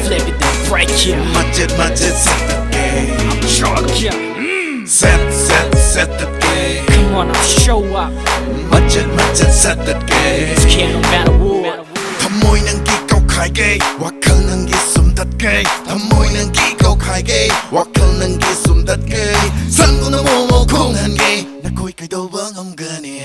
flip it then break ya. 맞짓 세탁게. I'm drunk ya. Set 세탁게. Come on, I'll show up. 맞짓 세탁게. It's can't no matter what. 다 모이는 기꺼하게 와클는 기숨 닫게. 다 모이는 기꺼하게 와클는 기숨 닫게. 상구는 모모 공한게 나 거기까지도 원엄근이.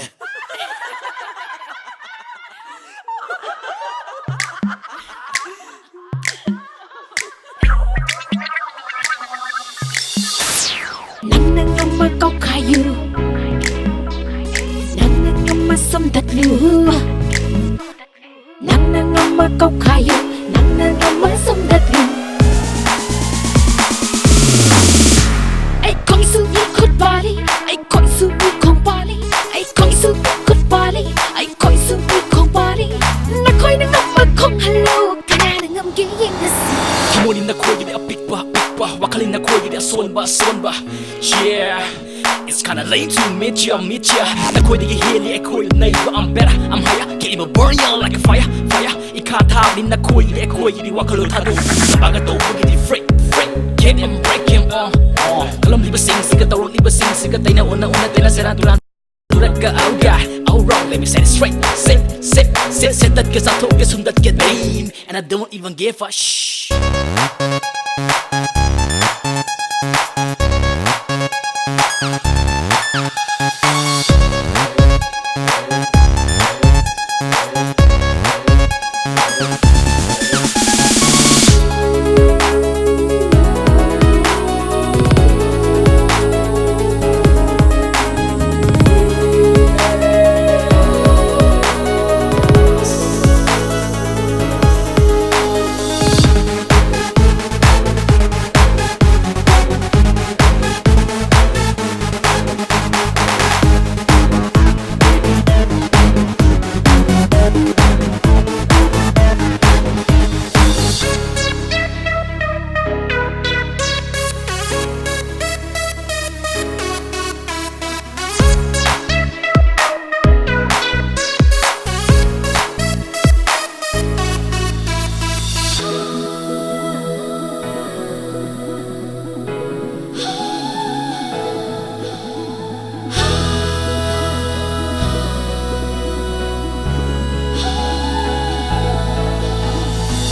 Nắng ngắm mà cốc khai yêu, nắng ngắm mà sông thật lưu. Nắng ngắm mà cốc khai yêu, nắng ngắm mà sông thật lưu. Ai coi sự như khốt bali, ai coi sự như không bali, ai coi sự như khốt bali, ai coi sự như không bali. Na coi nắng ngắm mà không hello, cả nắng ngắm kia yên là gì? Kimonin na koy yun big ba. Wakalin na koy yun son ba. Yeah, it's kinda lame to meet ya. Na koy di heli, I koy na but I'm better, I'm higher. Get him burn ya like a fire. Ikatawin na koy yun wakalo tado. Bagato bugiti freak. Get him, break him Kalam liba sing, siga taro liba sing. Siga tay na una tay na sera duran. Durat ka all wrong, let me set it straight. Set that ke sato ke sum that ke name. And I don't even give a shh.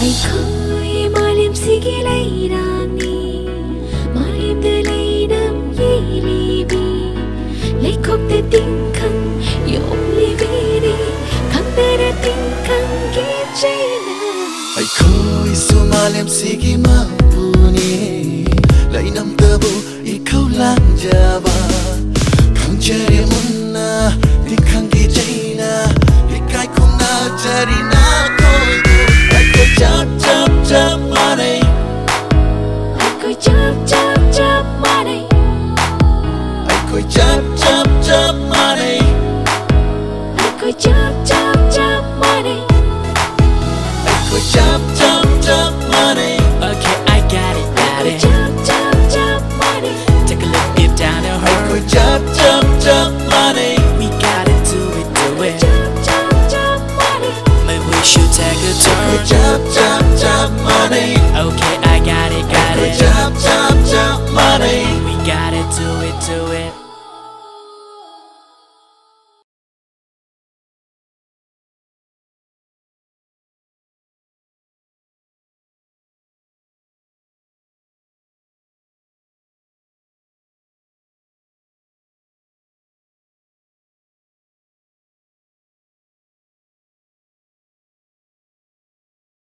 Ai khơi mà liêm sige lấy đani, mà liêm de lấy đam yi li bi, lấy khóc de tình khăn yom li bi đi, khăn de de tình khăn kia chơi na. Ai khơi suma liêm sige mà buni, lấy năm tơ bu i khâu lang java, khang chơi munna, tình khăn kia chơi na, đi cái không na chơi na coi. Chop money. I could chop money. I could chop money. I could chop money. I could chop money. Okay, I got it. Chop money. Take a look deep down in I her. could chop money. We gotta do it. Chop money. Maybe we should take a turn. Chop money. Okay, I got it. Chop money. We gotta do it.